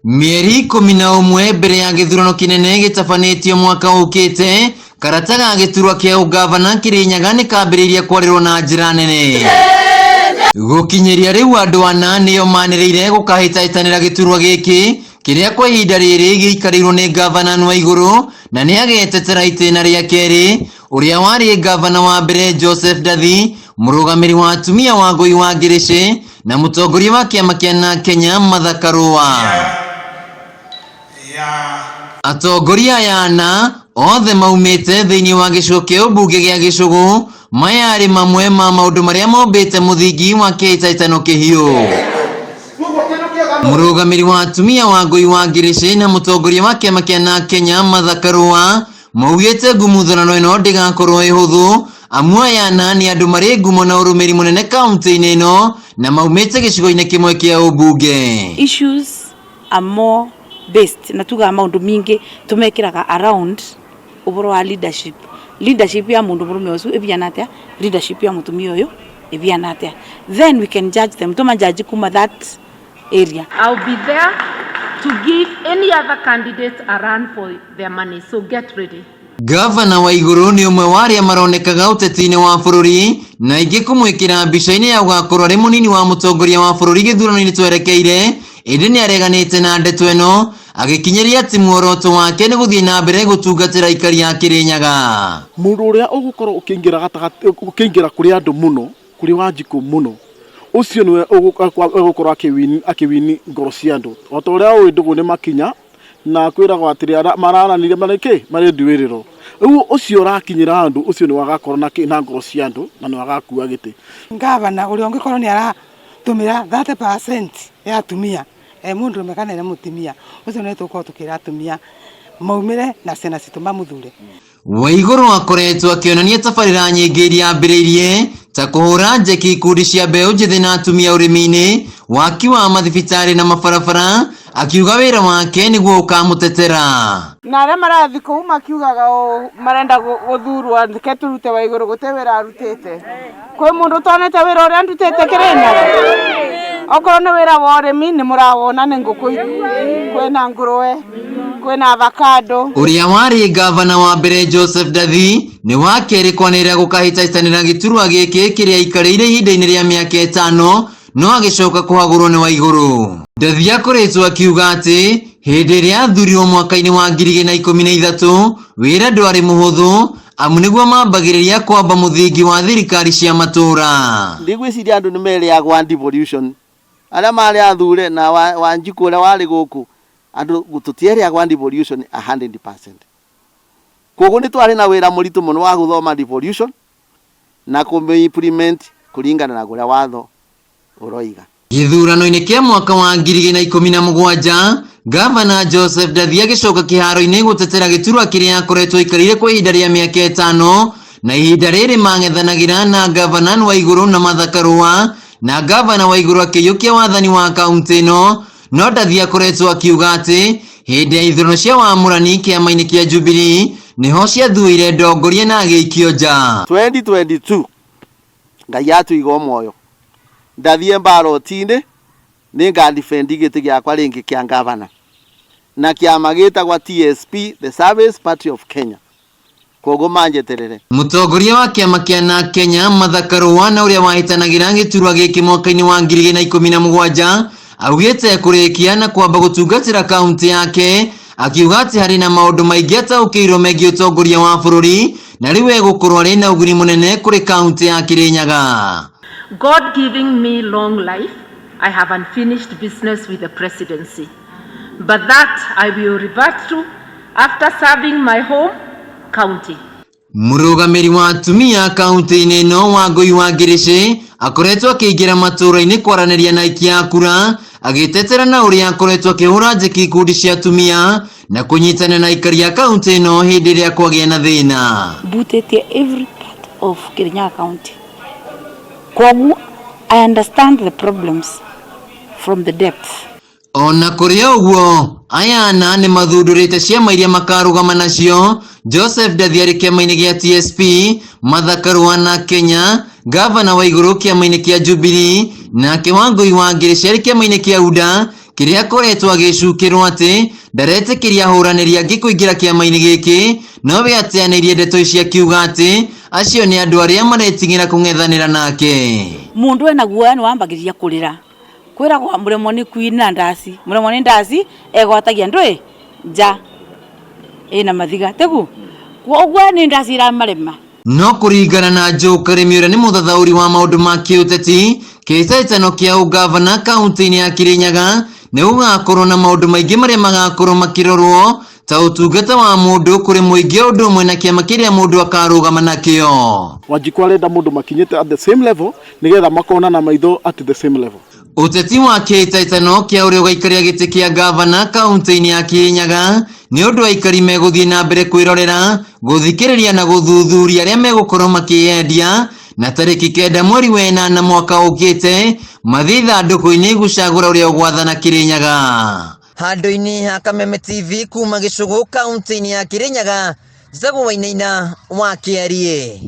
Mieri 11 mbere ya githurano kinene gitafanitio mwaka ukite, karata ga giturwa kia ugavana Kirinyaga ni kambiriria kwarirwo na njira nene. Gukinyeria riu andu ana niyo maniriire gukahitaitanira giturwa giki kiria kwa ihinda riri giikarirwo ni gavana Waiguru na ni agetetera itena ria keri uria wari gavana wa mbere Joseph Ndathi, murugamiri wa atumia wa Ngui wa Ngirici na mutongoria wa kiama kia Kenya Martha Karua. Atongoria yana othe maumite thiini wa gicigo kia ubunge gia Gicugu mayari mamwe ma maundu maria mombite muthingi wa kiitaitano kihiu. Murugamiri wa atumia wa Ngui wa Ngirici na mutongoria wa kiama kia Kenya Martha Karua maugite ngumuthurano ino ndigakorwo ihuthu, amwe yana ni andu mari ngumo na urumiri munene kaunti-ini ino na maumite gicigo-ini kimwe kia ubunge. Issues are more based na tuga maundu mingi tumekiraga around uboro wa leadership ya mundu murume ucio ibiana atia, leadership ya mutumia uyu ibiana atia, then we can judge them. Tuma judge kuma that area. I'll be there to give any other candidate a run for their money, so get ready. Gavana Waiguru ni umwe waria maronekaga uteti-ini wa bururi na ingi kumwikira mbica-ini ya ugakorwo ari munini wa mutongoria wa bururi githurano-ini twerekeire, indi ni areganite na ndeto ino agikinyeria ati muoroto wake ni guthii na mbere gutungatira ikari ya Kirinyaga. Mundu uria ugukorwo ukingira gatagati ukingira kuri andu muno, kuri Wanjiku muno, ucio niwe ugukorwo akiwini ngoro cia andu oto uria uindugu ni makinya na kwiragwo atiri mararanire mari ndiwiriro riu ucio urakinyira andu ucio ni wagakorwo na ngoro cia andu na ni wagakua giti. Gavana uria ungikorwo ni aratumira 30% ya atumia mundu mekana na mutimia ucio ni tuko tukira atumia maumire na ciana citu mamuthure. Waiguru akoretwo akionania tabarira nyingi iria ambiriirie ta kuhura njeki ikundi cia mbeu njithi na atumia urimi-ini, waki wa mathibitari na mabarabara, akiuga wira wake niguo ukamutetera. Na aria marathi kuu makiugaga marenda guthurwa ndike turute Waiguru gute wira arutite. Kwi mundu tonete wira uria ndutite Kirinyaga. Okorwo ni wira wa urimi ni murawona ni nguku, kwina nguruwe, kwina avocado. Uria wari gavana wa mbere Joseph Ndathi ni wakeri kwanira gukahitaitanira giturwa giki kiria ikarire ihinda-ini ria miaka 5 no agicoka kuhagurwo ni Waiguru. Ndathi akoretwo akiuga ati hindi iria athurirwo mwaka-ini wa 2013 wira ndwari muhuthu, amu niguo mambagiriria kwamba muthingi wa thirikari cia matura. Ndigwiciria andu ni meriagwa devolution aria mari athure na Wanjiku uria wari guku andu gututieriagwa devolution 100%. Koguo ni twari na wira muritu muno wa guthoma devolution na implement kuringana na guria watho uroiga. Githurano-ini kia mwaka wa 2017 gavana Joseph Ndathi agicoka kiharo-ini gutetera giturwa kiria akoretwo ikarire kwa ihinda ria miaka 5 na ihinda riri mang'ethanagira na gavana Waiguru na Martha Karua, na gavana Waiguru akiyukia wathani wa kaunti ino, no Ndathi akoretwo akiuga ati hindi ya ithurano cia wamurani kiama-ini kia Jubilee niho ciathuire ndongoria na agiikio nja. 2022 Ngai atuiga moyo ndathie mbaroti-ini ni ngadefendi giti giakwa ringi kia gavana na kiama gitagwa TSP, the Service Party of Kenya. Koguo manjeterere. Mutongoria wa kiama kia Kenya Martha Karua na uria wahitanagira giturwa giki mwaka-ini wa 2017 augite kurikia na kwamba gutungatira kaunti yake, akiuga ati hari na maundu maingi ataukirwo megie utongoria wa bururi na riu egukorwo ari na uguni munene kuri kaunti ya Kirinyaga. God giving me long life, I have unfinished business with the presidency, but that I will revert to after serving my home county. Murugamiri wa atumia kaunti-ini ino wa Ngui wa Ngirici akoretwo akiingira matura-ini kwaraniria na aikia kura, agitetera na uria akoretwo akihura njeki ikundi cia atumia na kunyitana na ikari ya kaunti ino hindi iria kwagia na thina. Butetie every part of Kirinyaga County. Koguo I understand the problems from the depth. Ona kuria uguo ayana ni mathundurite ciama iria makarugama nacio Joseph Ndathi ari kiama-ini gia TSP, Martha Karua na Kenya, gavana Waiguru kiama-ini kia Jubilee na Ngui wa Ngirici ari kiama-ini kia UDA kiria koretwo agicukirwo ati ndaretekiria huraniri angi kuingira kiama-ini giki no we ateanirie ndeto ici akiuga ati acio ni andu aria maretingira kung'ethanira nake. Mundu ena guoya ni wambagiria kurira kwiragwa muremo ni kuina ndasi muremo ni ndasi egwatagia ndui nja ina mathiga tegu kwoguo ni ndasi ira marema. No kuringana na Joe Karemi uria ni muthathauri wa maundu ma kiuteti kiitano kia ugavana kaunti-ini ya Kirinyaga ni ugakorwo na maundu maingi maria magakorwo makirorwo ta utungata wa mundu kuri muingi undu umwe na kiama kiria mundu akarugama nakio. Wanjiku arenda mundu makinyite at the same level nigetha makona na maitho at the same level. Uteti wa kiitano kia uria ugaikaria giti kia gavana kaunti-ini ya Kirinyaga ni undu aikari meguthie na mbere kwirorera guthikiriria na guthuthuria aria megukorwo makiendia na tariki 9 mweri wa 8 mwaka ukite mathii thanduku-ini gucagura uria ugwathana Kirinyaga. Handu-ini ha Kameme TV kuma Gicugu kaunti-ini ya Kirinyaga, Zagu Wainaina wa Kiarie.